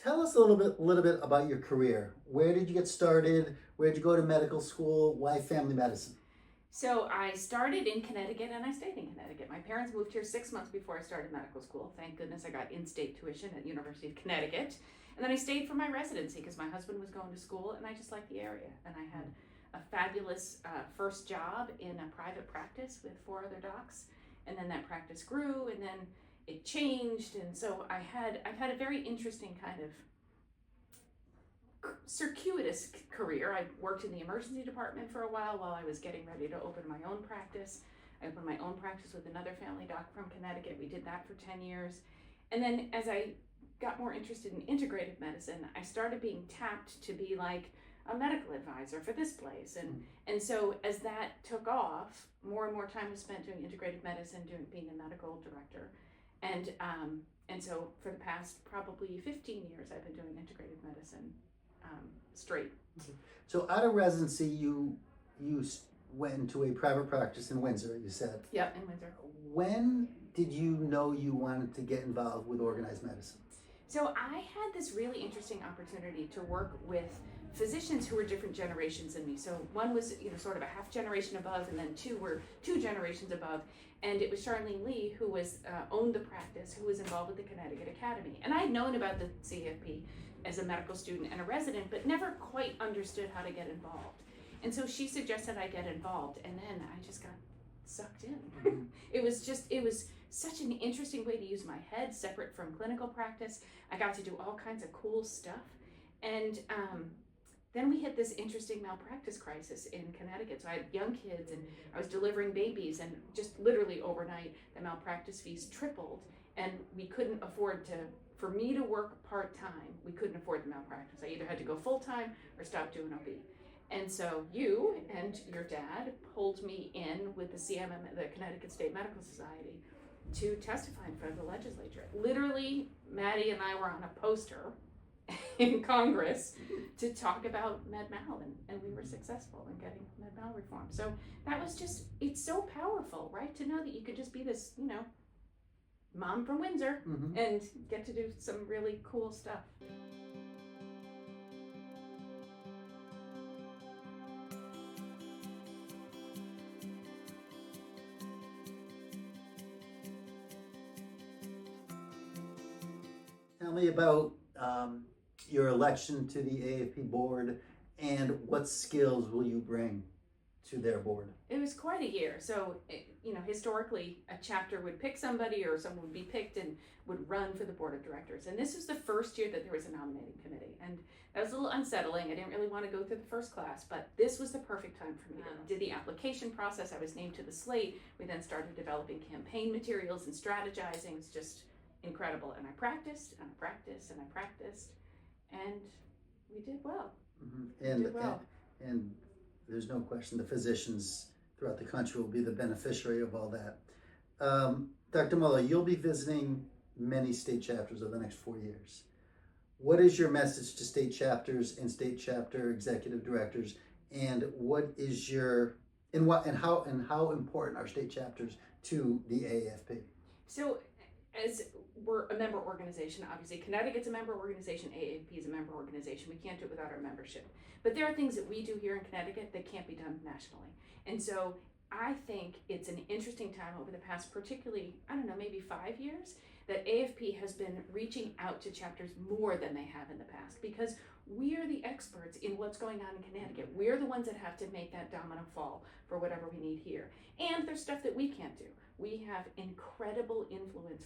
Tell us a little bit about your career. Where did you get started? Where did you go to medical school? Why family medicine? So I started in Connecticut and I stayed in Connecticut. My parents moved here 6 months before I started medical school. Thank goodness I got in-state tuition at University of Connecticut. And then I stayed for my residency because my husband was going to school and I just liked the area. And I had a fabulous first job in a private practice with 4 other docs. And then that practice grew and then it changed. And so I've had a very interesting kind of circuitous career. I worked in the emergency department for a while I was getting ready to open my own practice. I opened my own practice with another family doc from Connecticut. We did that for 10 years. And then as I got more interested in integrative medicine, I started being tapped to be like a medical advisor for this place. And so as that took off, more and more time was spent doing integrative medicine, being a medical director. And so for the past probably 15 years, I've been doing integrative medicine straight. So out of residency, you went into a private practice in Windsor, you said. Yep, in Windsor. When did you know you wanted to get involved with organized medicine? So I had this really interesting opportunity to work with physicians who were different generations than me. So one was, sort of a half generation above, and then 2 were 2 generations above. And it was Charlene Lee, who was owned the practice, who was involved with the Connecticut Academy. And I had known about the CAFP as a medical student and a resident, but never quite understood how to get involved. And so she suggested I get involved, and then I just got sucked in. It was such an interesting way to use my head, separate from clinical practice. I got to do all kinds of cool stuff. And then we hit this interesting malpractice crisis in Connecticut. So I had young kids and I was delivering babies, and just literally overnight, the malpractice fees tripled, and we couldn't afford for me to work part-time, we couldn't afford the malpractice. I either had to go full-time or stop doing OB. And so you and your dad pulled me in with the CMM, the Connecticut State Medical Society, to testify in front of the legislature. Literally, Maddie and I were on a poster in Congress to talk about med-mal, and we were successful in getting med-mal reform. So that was it's so powerful, right? To know that you could just be this, mom from Windsor and get to do some really cool stuff. Tell me about your election to the AAFP board, and what skills will you bring to their board? It was quite a year. So, historically, a chapter would pick somebody, or someone would be picked and would run for the board of directors. And this was the first year that there was a nominating committee. And that was a little unsettling. I didn't really want to go through the first class, but this was the perfect time for me. I did the application process. I was named to the slate. We then started developing campaign materials and strategizing. It's just incredible. And I practiced and I practiced and I practiced, and we did well. And there's no question the physicians throughout the country will be the beneficiary of all that. Dr. Mueller, you'll be visiting many state chapters over the next 4 years. What is your message to state chapters and state chapter executive directors, and how important are state chapters to the AAFP? So, as we're a member organization, obviously Connecticut's a member organization, AAFP is a member organization. We can't do it without our membership. But there are things that we do here in Connecticut that can't be done nationally. And so I think it's an interesting time over the past, particularly, maybe 5 years, that AAFP has been reaching out to chapters more than they have in the past, because we are the experts in what's going on in Connecticut. We're the ones that have to make that domino fall for whatever we need here. And there's stuff that we can't do. We have incredible influence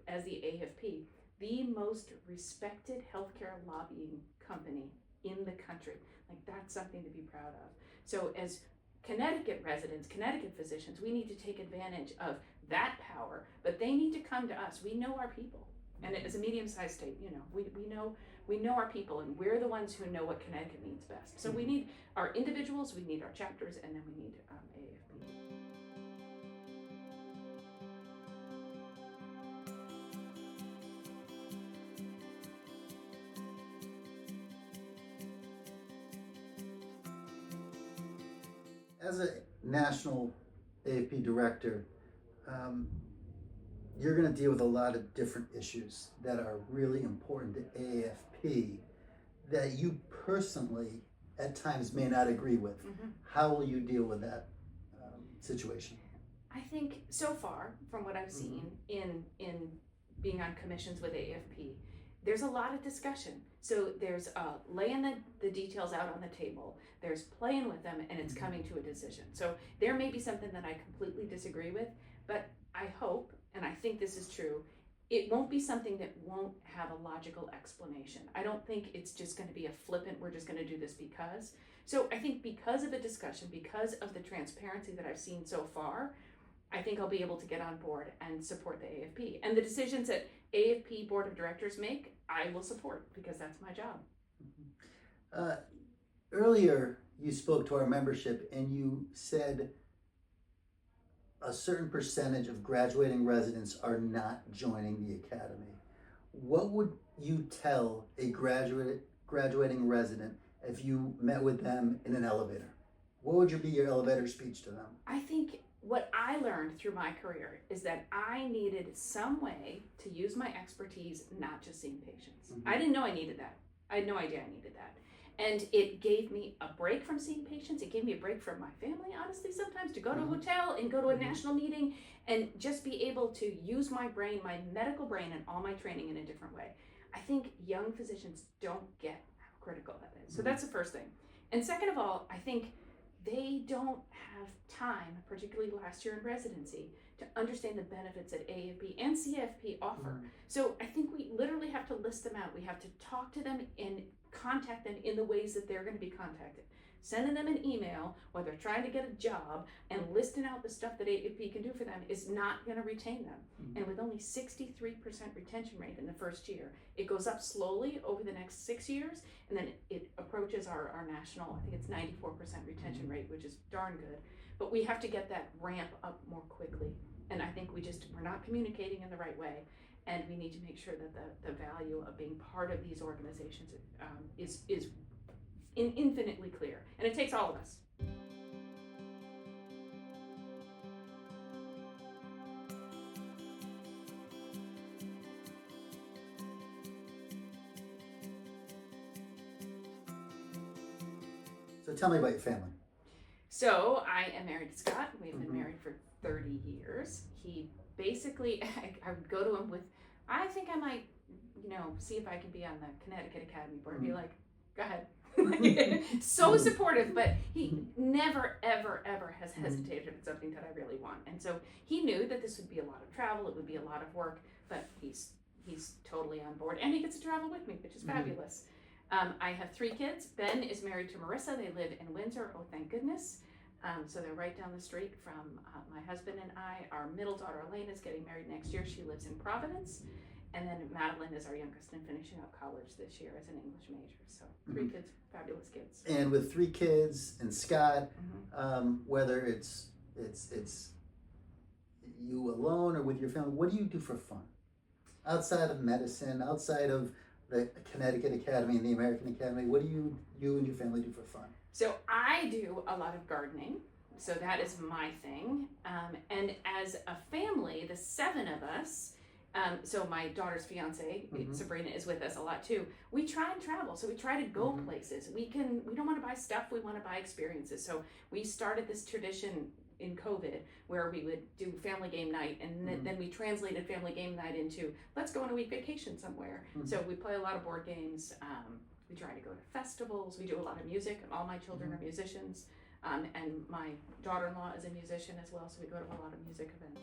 as the AAFP, the most respected healthcare lobbying company in the country. Like, that's something to be proud of. So as Connecticut residents, Connecticut physicians, we need to take advantage of that power, but they need to come to us. We know our people. And as a medium-sized state, we know our people, and we're the ones who know what Connecticut needs best. So we need our individuals, we need our chapters, and then we need AAFP. As a national AAFP director, you're going to deal with a lot of different issues that are really important to AAFP AAFP that you personally at times may not agree with. Mm-hmm. How will you deal with that situation? I think so far, from what I've seen in being on commissions with AAFP, there's a lot of discussion. So there's laying the details out on the table, there's playing with them, and it's coming to a decision. So there may be something that I completely disagree with, but I hope, and I think this is true, it won't be something that won't have a logical explanation. I don't think it's just going to be a flippant, we're just going to do this because. So I think because of the discussion, because of the transparency that I've seen so far, I think I'll be able to get on board and support the AAFP. And the decisions that AAFP Board of Directors make, I will support because that's my job. Earlier, you spoke to our membership and you said a certain percentage of graduating residents are not joining the academy. What would you tell a graduating resident if you met with them in an elevator? What would be your elevator speech to them? I think what I learned through my career is that I needed some way to use my expertise, not just seeing patients. I didn't know I needed that. I had no idea I needed that. And it gave me a break from seeing patients. It gave me a break from my family, honestly, sometimes, to go to a hotel and go to a national meeting and just be able to use my brain, my medical brain, and all my training in a different way. I think young physicians don't get how critical that is. So that's the first thing. And second of all, I think they don't have time, particularly last year in residency, to understand the benefits that AAFP and CFP offer. So I think we literally have to list them out. We have to talk to them and contact them in the ways that they're going to be contacted. Sending them an email while they're trying to get a job and listing out the stuff that AAFP can do for them is not going to retain them. And with only 63% retention rate in the first year, it goes up slowly over the next 6 years, and then it approaches our national, I think it's 94% retention rate, which is darn good. But we have to get that ramp up more quickly. And I think we're not communicating in the right way. And we need to make sure that the value of being part of these organizations is infinitely clear. And it takes all of us. So tell me about your family. So I am married to Scott. We've been married for 30 years. He basically, I would go to him with, I think I might, see if I can be on the Connecticut Academy Board and be like, go ahead. So supportive, but he never, ever, ever has hesitated if it's something that I really want. And so he knew that this would be a lot of travel, it would be a lot of work, but he's totally on board. And he gets to travel with me, which is fabulous. I have 3 kids. Ben is married to Marissa. They live in Windsor. Oh, thank goodness. So they're right down the street from my husband and I. Our middle daughter, Elaine, is getting married next year. She lives in Providence. And then Madeline is our youngest and finishing up college this year as an English major. So 3 kids, fabulous kids. And with 3 kids and Scott, whether it's you alone or with your family, what do you do for fun? Outside of medicine, outside of the Connecticut Academy and the American Academy, what do you and your family do for fun? So I do a lot of gardening. So that is my thing. And as a family, the 7 of us, so my daughter's fiance, Sabrina, is with us a lot too. We try and travel. So we try to go places. We don't want to buy stuff. We want to buy experiences. So we started this tradition in COVID where we would do family game night, and then we translated family game night into let's go on a week vacation somewhere. So we play a lot of board games. We try to go to festivals. We do a lot of music. All my children are musicians, and my daughter-in-law is a musician as well, so we go to a lot of music events.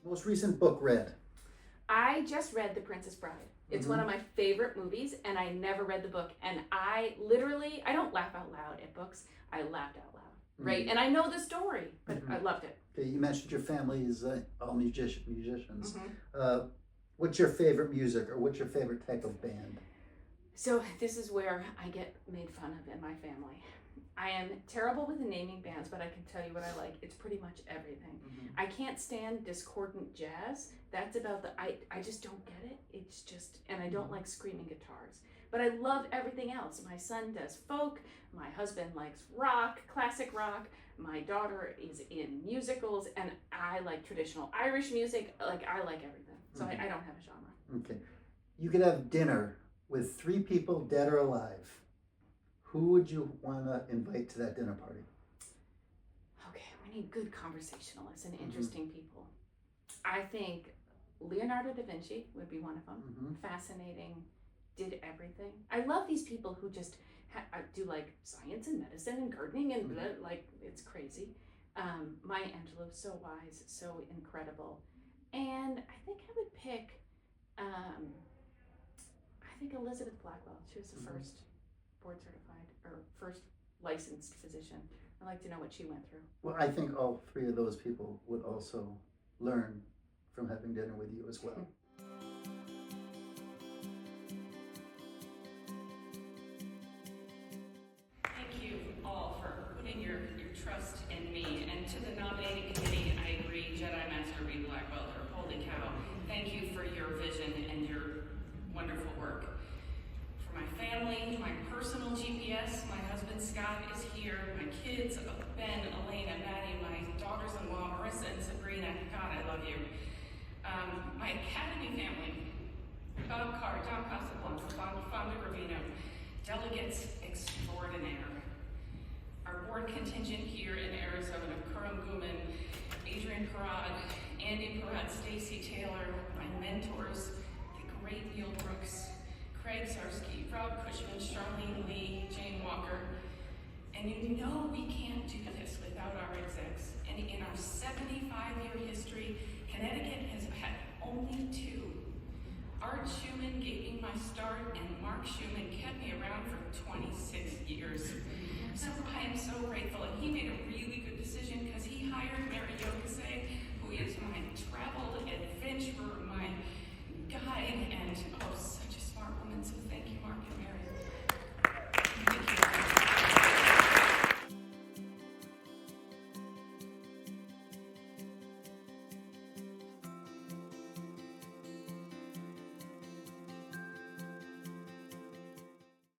Most recent book read? I just read The Princess Bride. It's one of my favorite movies, and I never read the book. And I don't laugh out loud at books. I laughed out loud, right? And I know the story, but I loved it. Okay, you mentioned your family is all musicians. What's your favorite music, or what's your favorite type of band? So this is where I get made fun of in my family. I am terrible with naming bands, but I can tell you what I like. It's pretty much everything. I can't stand discordant jazz. That's about I just don't get it. It's just, and I don't like screaming guitars. but I love everything else. My son does folk, my husband likes rock, classic rock, my daughter is in musicals, and I like traditional Irish music. Like, I like everything. So I don't have a genre. Okay. You could have dinner with 3 people, dead or alive. Who would you want to invite to that dinner party? Okay, we need good conversationalists and interesting people. I think Leonardo da Vinci would be one of them. Fascinating, did everything. I love these people who just do like science and medicine and gardening and like, it's crazy. Maya Angelou, so wise, so incredible. And I think I would pick, I think Elizabeth Blackwell. She was the first board certified or first licensed physician. I'd like to know what she went through. Well, I think all 3 of those people would also learn from having dinner with you as well. Thank you all for putting your trust in me. And to the nominating committee, I agree, Jedi Master Reed Blackwell, or holy cow, thank you for your vision and your wonderful work. For my family, my personal GPS, my husband Scott is here, my kids, Ben, Elena, Maddie, my daughters-in-law, Marissa and Sabrina, God, I love you. My academy family, Bob Carr, John Casablanca, Fonda Gravino, delegates extraordinaire. Our board contingent here in Arizona, Kuram Guman, Adrian Parad, Andy Parad, Stacy Taylor, my mentors, the great Neil Brooks, Craig Zarsky, Rob Cushman, Charlene Lee, Jane Walker. And you know we can't do this without our execs. And in our 75-year history, Connecticut has had only 2. Art Schumann gave me my start, and Mark Schumann kept me around for 26 years. So I am so grateful, and he made a really good decision because he hired Mary Jo Kasey